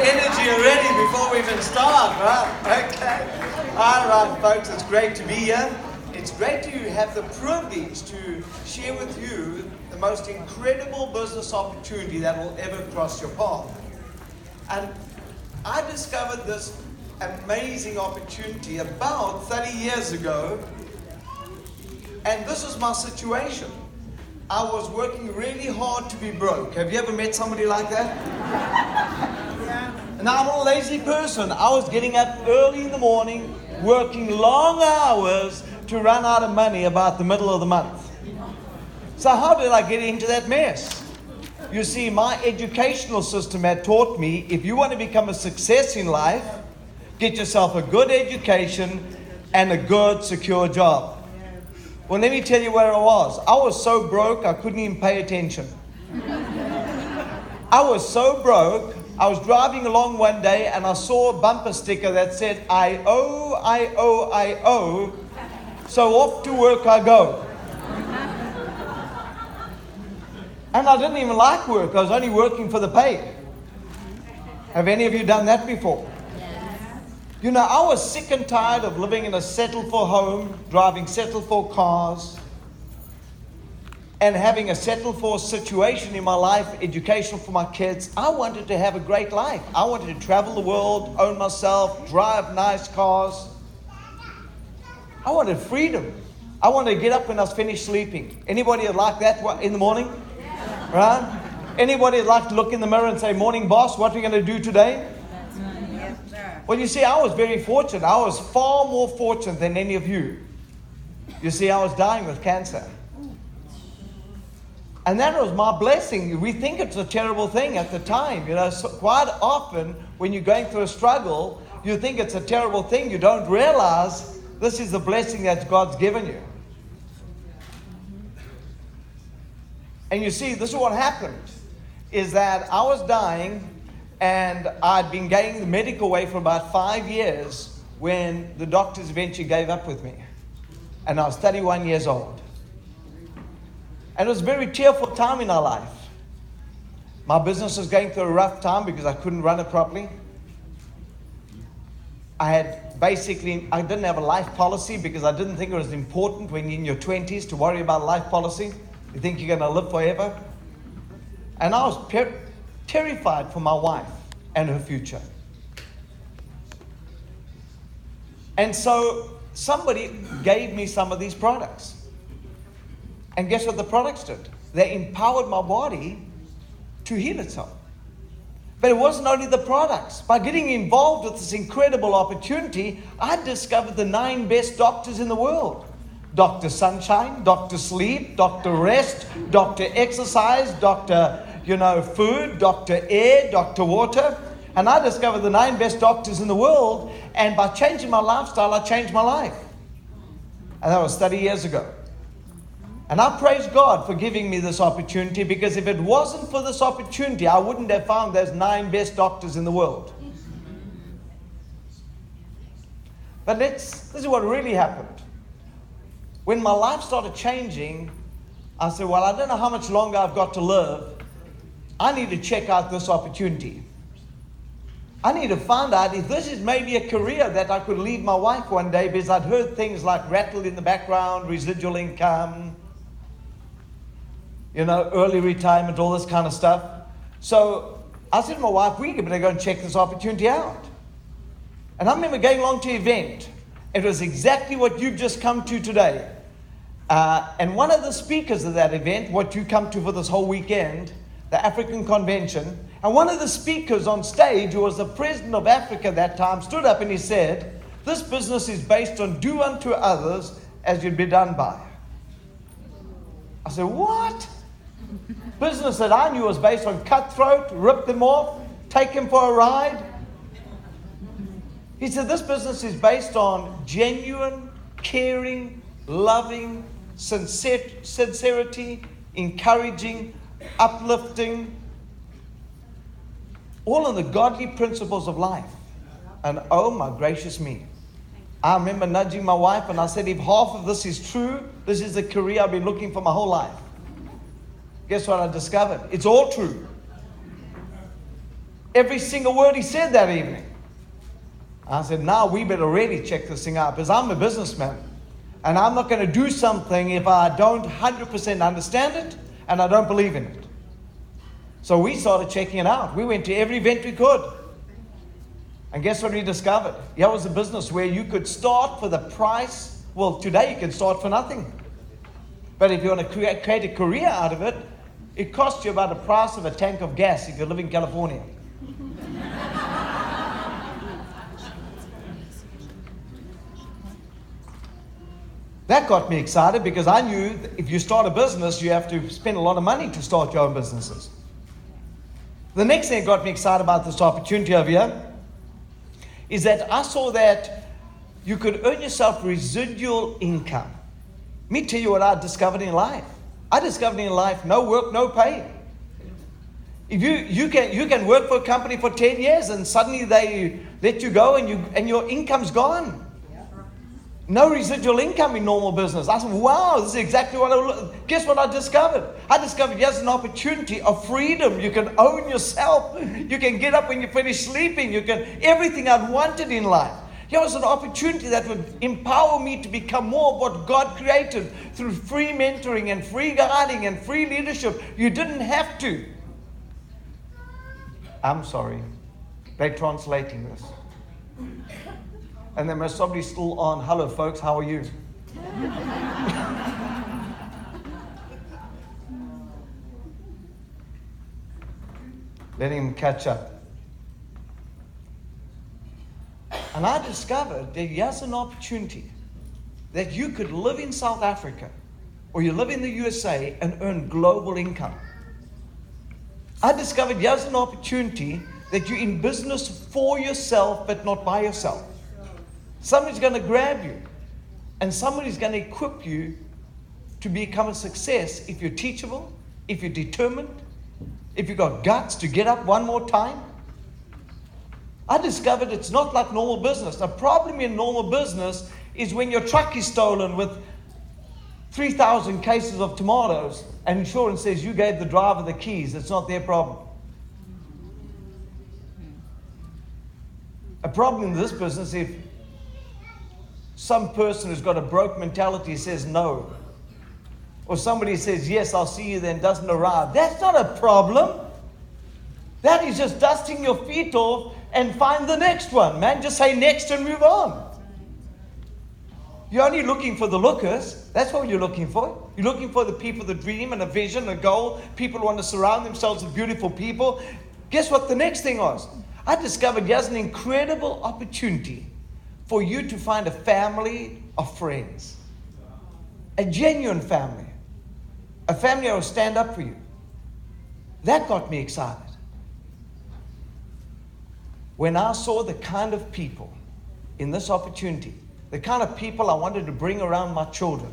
energy already before we even start, right? Okay. All right, folks, it's great to be here. It's great to have the privilege to share with you the most incredible business opportunity that will ever cross your path. And I discovered this amazing opportunity about 30 years ago, and this is my situation. I was working really hard to be broke. Have you ever met somebody like that? Yeah. Now, I'm a lazy person. I was getting up early in the morning, working long hours to run out of money about the middle of the month. So how did I get into that mess? You see, my educational system had taught me, if you want to become a success in life, get yourself a good education and a good, secure job. Well, let me tell you where I was. I was so broke, I couldn't even pay attention. I was so broke, I was driving along one day and I saw a bumper sticker that said, I owe, I owe, I owe, so off to work I go. And I didn't even like work, I was only working for the pay. Have any of you done that before? You know, I was sick and tired of living in a settled-for home, driving settled-for cars, and having a settled-for situation in my life, education for my kids. I wanted to have a great life. I wanted to travel the world, own myself, drive nice cars. I wanted freedom. I wanted to get up when I was finished sleeping. Anybody like that in the morning? Right? Anybody like to look in the mirror and say, morning boss, what are we going to do today? Well, you see, I was very fortunate. I was far more fortunate than any of you. You see, I was dying with cancer. And that was my blessing. We think it's a terrible thing at the time. You know, so quite often when you're going through a struggle, you think it's a terrible thing. You don't realize this is the blessing that God's given you. And you see, this is what happened, is that I was dying, and I'd been going the medical way for about 5 years when the doctors eventually gave up with me. And I was 31 years old. And it was a very tearful time in our life. My business was going through a rough time because I couldn't run it properly. I didn't have a life policy because I didn't think it was important when you're in your 20s to worry about a life policy. You think you're going to live forever. And I was terrified for my wife and her future. And so somebody gave me some of these products. And guess what the products did? They empowered my body to heal itself. But it wasn't only the products. By getting involved with this incredible opportunity, I discovered the 9 best doctors in the world. Dr. Sunshine, Dr. Sleep, Dr. Rest, Dr. Exercise, Dr. Food, Dr. Air, Dr. Water. And I discovered the 9 best doctors in the world. And by changing my lifestyle, I changed my life. And that was 30 years ago. And I praise God for giving me this opportunity, because if it wasn't for this opportunity, I wouldn't have found those 9 best doctors in the world. But this is what really happened. When my life started changing, I said, well, I don't know how much longer I've got to live. I need to check out this opportunity. I need to find out if this is maybe a career that I could leave my wife one day, because I'd heard things like rattle in the background, residual income, early retirement, all this kind of stuff. So I said to my wife, we better go and check this opportunity out. And I remember going along to an event. It was exactly what you've just come to today. And one of the speakers of that event, what you come to for this whole weekend, the African Convention, and one of the speakers on stage, who was the president of Africa at that time, stood up and he said, this business is based on do unto others as you'd be done by. I said, what? Business that I knew was based on cutthroat, rip them off, take them for a ride. He said, this business is based on genuine, caring, loving, sincerity, encouraging, uplifting, all of the godly principles of life. And oh my gracious me. I remember nudging my wife and I said, if half of this is true, this is the career I've been looking for my whole life. Guess what I discovered? It's all true. Every single word he said that evening. I said, now we better really check this thing out, because I'm a businessman. And I'm not going to do something if I don't 100% understand it and I don't believe in it. So we started checking it out. We went to every event we could. And guess what we discovered? Here was a business where you could start for the price. Well, today you can start for nothing. But if you want to create a career out of it, it costs you about the price of a tank of gas if you live in California. That got me excited, because I knew that if you start a business, you have to spend a lot of money to start your own businesses. The next thing that got me excited about this opportunity over here is that I saw that you could earn yourself residual income. Let me tell you what I discovered in life. I discovered in life, no work, no pay. If you can work for a company for 10 years and suddenly they let you go and your income's gone. No residual income in normal business. I said, wow, this is exactly what guess what I discovered? I discovered here's an opportunity of freedom. You can own yourself. You can get up when you finish sleeping. You can, everything I'd wanted in life. Here was an opportunity that would empower me to become more of what God created through free mentoring and free guiding and free leadership. You didn't have to. I'm sorry. They're translating this. And then there's somebody still on, hello folks, how are you? Let him catch up. And I discovered that here's an opportunity that you could live in South Africa or you live in the USA and earn global income. I discovered here's an opportunity that you're in business for yourself but not by yourself. Somebody's going to grab you, and somebody's going to equip you to become a success if you're teachable, if you're determined, if you've got guts to get up one more time. I discovered it's not like normal business. The problem in normal business is when your truck is stolen with 3,000 cases of tomatoes and insurance says you gave the driver the keys. It's not their problem. A problem in this business, if some person who's got a broke mentality says no, or somebody says yes, I'll see you then, doesn't arrive, that's not a problem. That is just dusting your feet off and find the next one, man. Just say next and move on. You're only looking for the lookers. That's what you're looking for. You're looking for the people, the dream and a vision, a goal. People who want to surround themselves with beautiful people. Guess what the next thing was? I discovered there's an incredible opportunity for you to find a family of friends. A genuine family. A family that will stand up for you. That got me excited. When I saw the kind of people in this opportunity, the kind of people I wanted to bring around my children,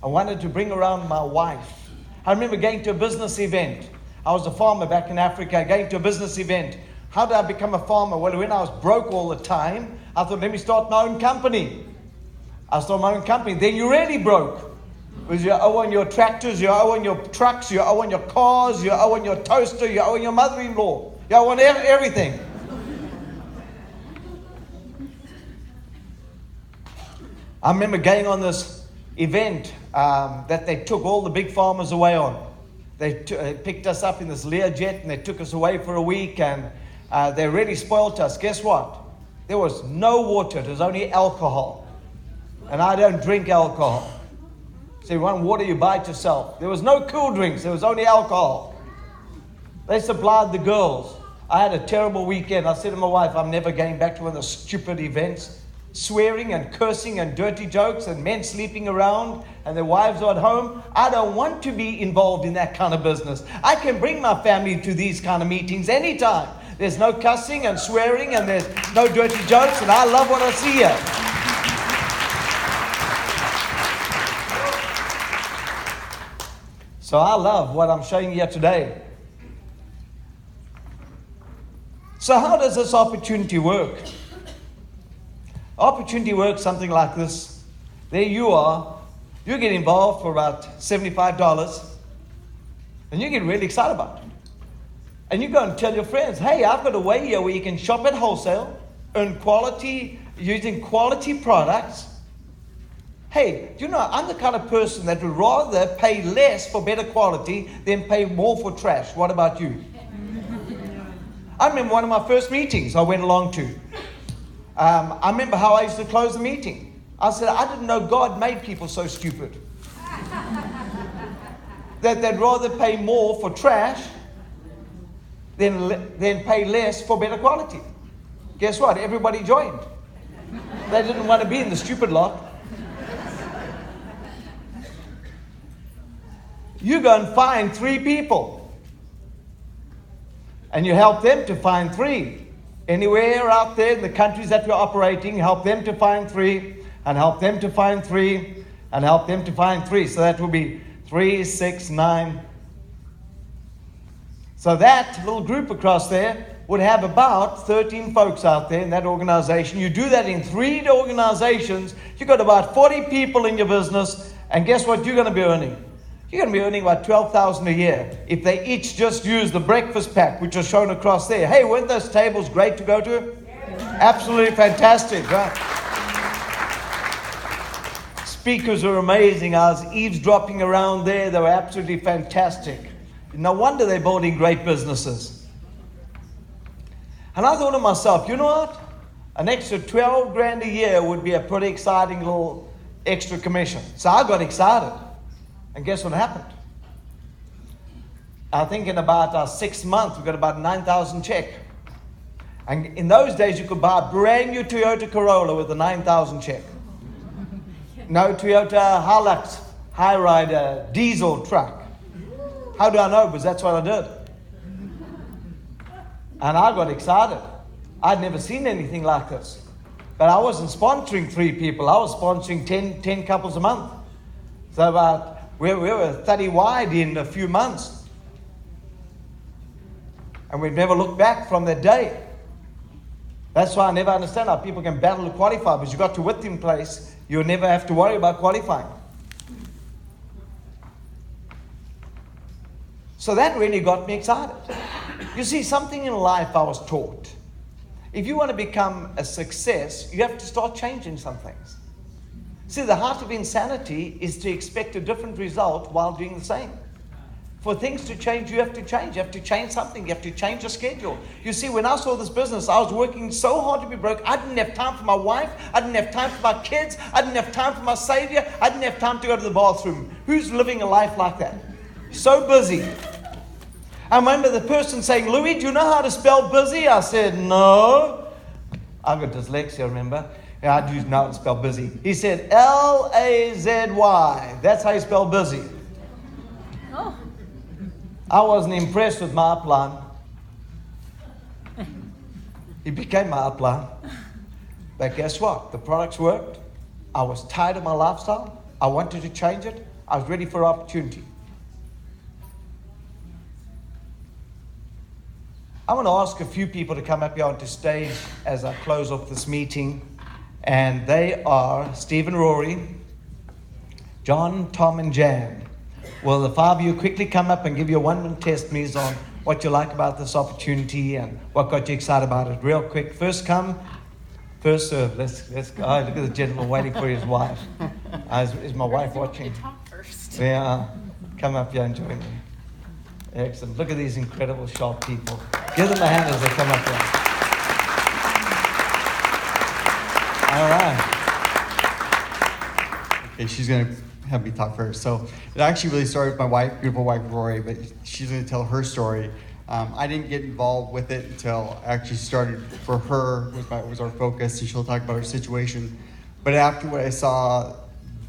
I wanted to bring around my wife. I remember going to a business event. I was a farmer back in Africa, going to a business event. How did I become a farmer? Well, when I was broke all the time, I thought, let me start my own company. I started my own company. Then you're really broke. Because you owe on your tractors, you owe on your trucks, you owe on your cars, you owe on your toaster, you owe on your mother-in-law. You owe on everything. I remember going on this event that they took all the big farmers away on. They picked us up in this Learjet and they took us away for a week, and they really spoiled us. Guess what? There was no water. There was only alcohol. And I don't drink alcohol. So you want water, you buy it yourself. There was no cool drinks. There was only alcohol. They supplied the girls. I had a terrible weekend. I said to my wife, I'm never going back to one of those stupid events. Swearing and cursing and dirty jokes and men sleeping around and their wives are at home. I don't want to be involved in that kind of business. I can bring my family to these kind of meetings anytime. There's no cussing and swearing and there's no dirty jokes, and I love what I see here. So I love what I'm showing you here today. So how does this opportunity work? Opportunity works something like this. There you are. You get involved for about $75 and you get really excited about it. And you go and tell your friends, hey, I've got a way here where you can shop at wholesale, earn quality, using quality products. Hey, do you know, I'm the kind of person that would rather pay less for better quality than pay more for trash. What about you? I remember one of my first meetings I went along to. I remember how I used to close the meeting. I said, I didn't know God made people so stupid. That they'd rather pay more for trash than pay less for better quality. Guess what? Everybody joined. They didn't want to be in the stupid lot. You go and find 3 people. And you help them to find 3. Anywhere out there in the countries that we're operating, help them to find 3, and help them to find 3, and help them to find 3. So that will be 3, 6, 9. So that little group across there would have about 13 folks out there in that organization. You do that in 3 organizations, you've got about 40 people in your business, and guess what you're going to be earning? You're going to be earning about $12,000 a year if they each just use the breakfast pack, which was shown across there. Hey, weren't those tables great to go to? Yeah. Absolutely fantastic, right? Speakers were amazing. I was eavesdropping around there. They were absolutely fantastic. No wonder they're building great businesses. And I thought to myself, you know what? An extra 12 grand a year would be a pretty exciting little extra commission. So I got excited. And guess what happened? I think in about 6 months, we got about 9,000 check. And in those days, you could buy a brand new Toyota Corolla with a 9,000 check. No Toyota Hilux Highrider diesel truck. How do I know? Because that's what I did. And I got excited. I'd never seen anything like this. But I wasn't sponsoring 3 people. I was sponsoring 10 couples a month. So we were 30 wide in a few months. And we've never looked back from that day. That's why I never understand how people can battle to qualify. Because you got to width in place, you'll never have to worry about qualifying. So that really got me excited. You see, something in life I was taught. If you want to become a success, you have to start changing some things. See, the heart of insanity is to expect a different result while doing the same. For things to change, you have to change. You have to change something. You have to change your schedule. You see, when I saw this business, I was working so hard to be broke. I didn't have time for my wife. I didn't have time for my kids. I didn't have time for my Savior. I didn't have time to go to the bathroom. Who's living a life like that? So busy. I remember the person saying, Louie, do you know how to spell busy? I said, no. I've got dyslexia, remember? Yeah, I do know how to spell busy. He said, L-A-Z-Y. That's how you spell busy. Oh. I wasn't impressed with my upline. He became my upline. But guess what? The products worked. I was tired of my lifestyle. I wanted to change it. I was ready for opportunity. I want to ask a few people to come up here onto stage as I close off this meeting. And they are Steve and Rory, John, Tom, and Jan. Will the 5 of you quickly come up and give your 1-minute testimonies on what you like about this opportunity and what got you excited about it? Real quick. First come, first serve. Let's go. Oh, look at the gentleman waiting for his wife. Is my wife watching? You talk first. Yeah. Come up here and join me. Excellent. Look at these incredible, sharp people. Give them a hand as they come up here. All right. Okay, she's going to have me talk first. So it actually really started with my wife, beautiful wife, Rory, but she's going to tell her story. I didn't get involved with it until I actually started for her, was our focus, and she'll talk about her situation. But after what I saw,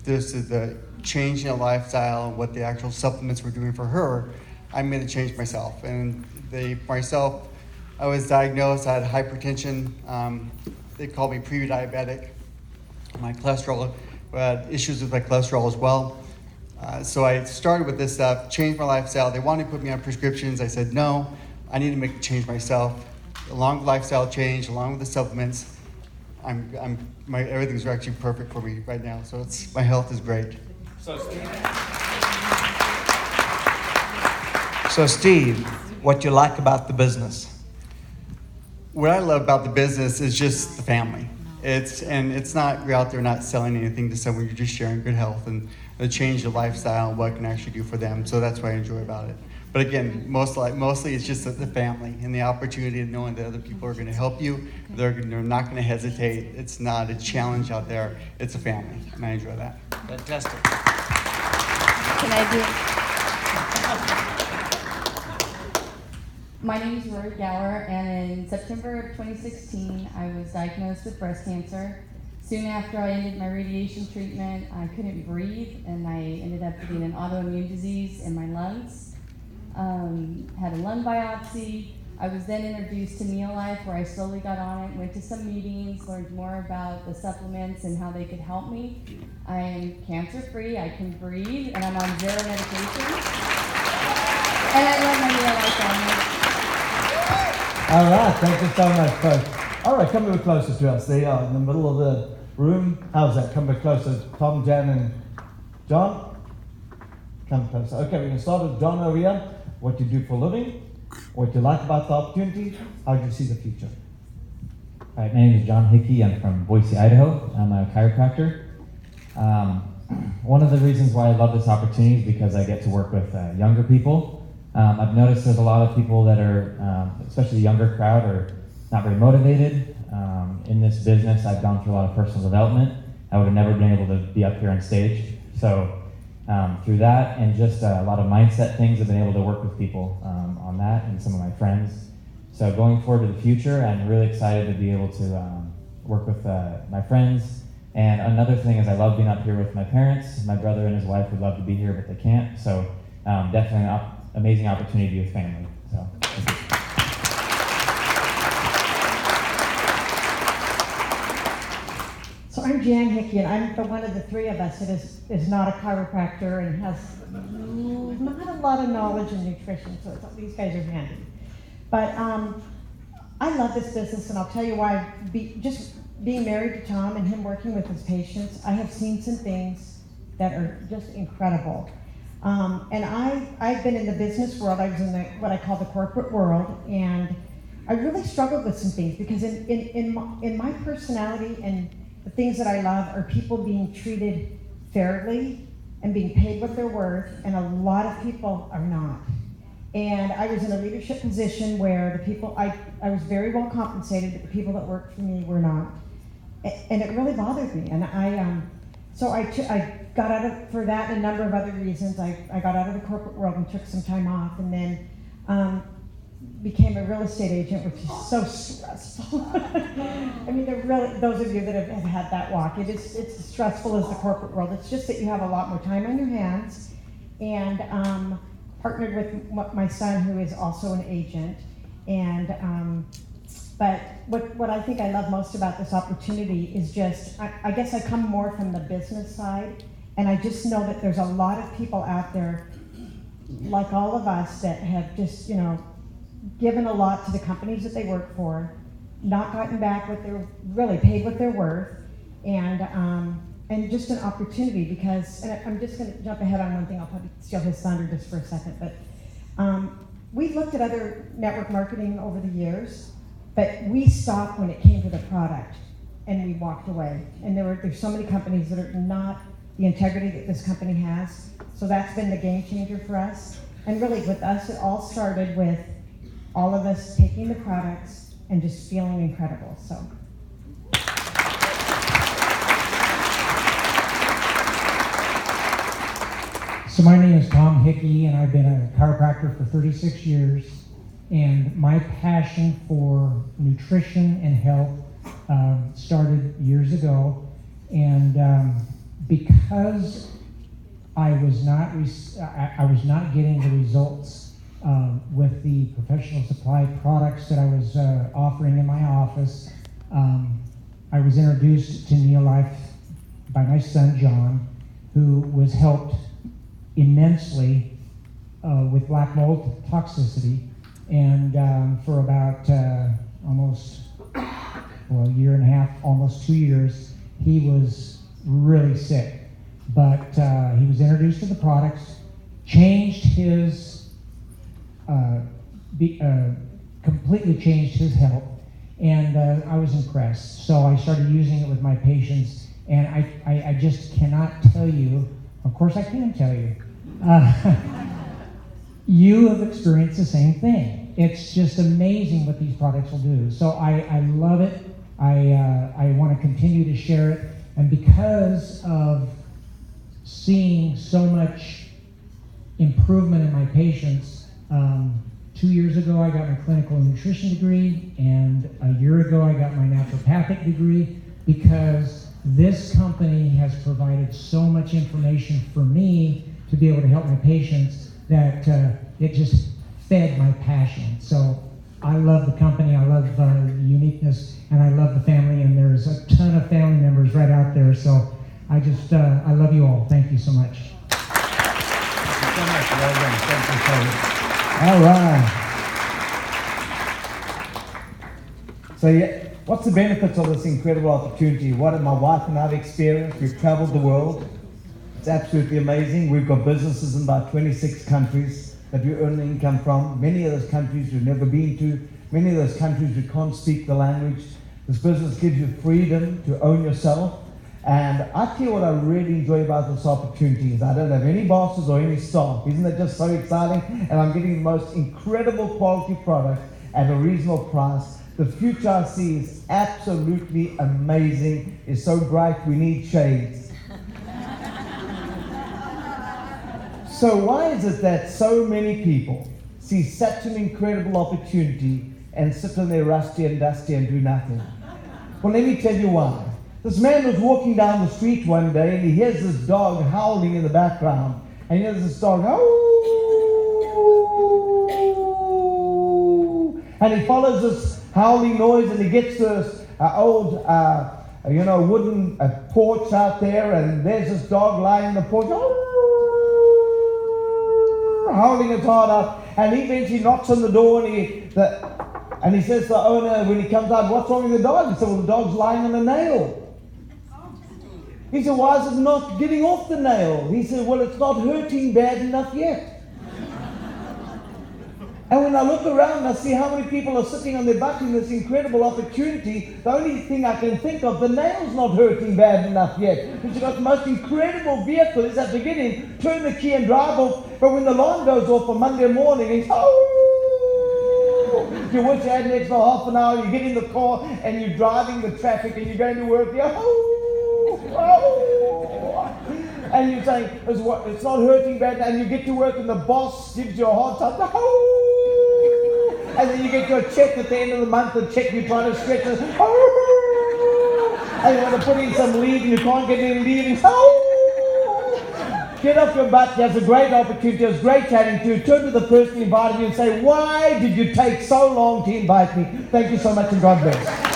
this is the change in lifestyle and what the actual supplements were doing for her, I made a change myself. And myself, I was diagnosed, I had hypertension. They called me pre-diabetic. My cholesterol, I had issues with my cholesterol as well. So I started with this stuff, changed my lifestyle. They wanted to put me on prescriptions. I said, no, I need to make a change myself. Along with lifestyle change, along with the supplements, everything's actually perfect for me right now. So my health is great. So Steve, what you like about the business. What I love about the business is just the family. It's not, you're out there not selling anything to someone, you're just sharing good health and the change of lifestyle and what it can actually do for them. So that's what I enjoy about it. But again, mostly it's just the family and the opportunity of knowing that other people are going to help you. They're not going to hesitate. It's not a challenge out there. It's a family, and I enjoy that. Fantastic. Can I do? My name is Rory Gower, and in September of 2016, I was diagnosed with breast cancer. Soon after I ended my radiation treatment, I couldn't breathe, and I ended up getting an autoimmune disease in my lungs. Had a lung biopsy. I was then introduced to Neolife, where I slowly got on it, went to some meetings, learned more about the supplements and how they could help me. I am cancer-free, I can breathe, and I'm on 0 medication. And I love my Neolife family. All right, thank you so much, folks. All right, come a bit closer to us. There you are, in the middle of the room. How's that? Come a bit closer. Tom, Jan, and John. Come closer. Okay, we're going to start with John over here. What you do for a living, what you like about the opportunity, how do you see the future? All right, my name is John Hickey. I'm from Boise, Idaho. I'm a chiropractor. One of the reasons why I love this opportunity is because I get to work with younger people. I've noticed there's a lot of people that are, especially the younger crowd, are not very motivated. In this business, I've gone through a lot of personal development. I would have never been able to be up here on stage. So through that and just a lot of mindset things, I've been able to work with people on that and some of my friends. So going forward to the future, I'm really excited to be able to work with my friends. And another thing is I love being up here with my parents. My brother and his wife would love to be here, but they can't. So definitely an amazing opportunity to be with family. So thank you. So I'm Jan Hickey, and I'm the one of the three of us that is not a chiropractor and has not a lot of knowledge in nutrition, so these guys are handy. But I love this business, and I'll tell you why. Just being married to Tom and him working with his patients, I have seen some things that are just incredible. And I've been in the business world. I was in what I call the corporate world, and I really struggled with some things because in my personality and the things that I love are people being treated fairly and being paid what they're worth, and a lot of people are not. And I was in a leadership position where the people, I was very well compensated, but the people that worked for me were not. And it really bothered me. And I got out of, for that and a number of other reasons, I got out of the corporate world and took some time off, and then became a real estate agent, which is so stressful. I mean, those of you that have had that walk, it's as stressful as the corporate world. It's just that you have a lot more time on your hands, and partnered with my son, who is also an agent. And but what I think I love most about this opportunity is just, I guess I come more from the business side, and I just know that there's a lot of people out there, like all of us, that have just, given a lot to the companies that they work for, not gotten back what they're really paid what they're worth, and just an opportunity because, and I'm just going to jump ahead on one thing, I'll probably steal his thunder just for a second, but we've looked at other network marketing over the years, but we stopped when it came to the product, and we walked away. And there's so many companies that are not the integrity that this company has, so that's been the game changer for us. And really with us, it all started with all of us taking the products and just feeling incredible. So my name is Tom Hickey, and I've been a chiropractor for 36 years. And my passion for nutrition and health started years ago. And because I was not getting the results with the professional supply products that I was offering in my office, I was introduced to Neolife by my son John, who was helped immensely with black mold toxicity, and for about almost a year and a half, almost 2 years, he was really sick. But he was introduced to the products, changed his completely changed his health, and I was impressed. So I started using it with my patients, and I just cannot tell you, of course I can tell you, you have experienced the same thing. It's just amazing what these products will do. So I love it. I want to continue to share it, and because of seeing so much improvement in my patients, 2 years ago I got my clinical nutrition degree, and a year ago I got my naturopathic degree, because this company has provided so much information for me to be able to help my patients that it just fed my passion. So I love the company, I love the uniqueness, and I love the family, and there's a ton of family members right out there. So I just, I love you all. Thank you so much. Thank you so much. Well done. Thank you so much. All right. So yeah, what's the benefits of this incredible opportunity? What have my wife and I have experienced? We've traveled the world. It's absolutely amazing. We've got businesses in about 26 countries that we earn income from. Many of those countries we've never been to. Many of those countries we can't speak the language. This business gives you freedom to own yourself. And I tell you what I really enjoy about this opportunity is I don't have any bosses or any staff. Isn't that just so exciting? And I'm getting the most incredible quality product at a reasonable price. The future I see is absolutely amazing. It's so bright we need shades. So why is it that so many people see such an incredible opportunity and sit in there rusty and dusty and do nothing? Well, let me tell you why. This man was walking down the street one day and he hears this dog howling in the background. And he hears this dog, "Ow!" And he follows this howling noise and he gets to this old, wooden porch out there, and there's this dog lying on the porch, howling his heart out. And he eventually knocks on the door and he says to the owner when he comes out, "What's wrong with the dog?" He said, "Well, the dog's lying on a nail." He said, "Why is it not getting off the nail?" He said, "Well, it's not hurting bad enough yet." And when I look around, I see how many people are sitting on their butt in this incredible opportunity. The only thing I can think of, the nail's not hurting bad enough yet. Because you've got the most incredible vehicle. It's at the beginning, turn the key and drive off. But when the alarm goes off on Monday morning, it's, you wish you had an extra half an hour, you get in the car and you're driving the traffic and you're going to work, and you're saying, it's not hurting bad, and you get to work and the boss gives you a hard time, and then you get your check at the end of the month, the check you're trying to stretch, and you want to put in some leave and you can't get any leave, get off your butt. There's a great opportunity. It's great chatting to you. Turn to the person who invited you and say, "Why did you take so long to invite me?" Thank you so much and God bless.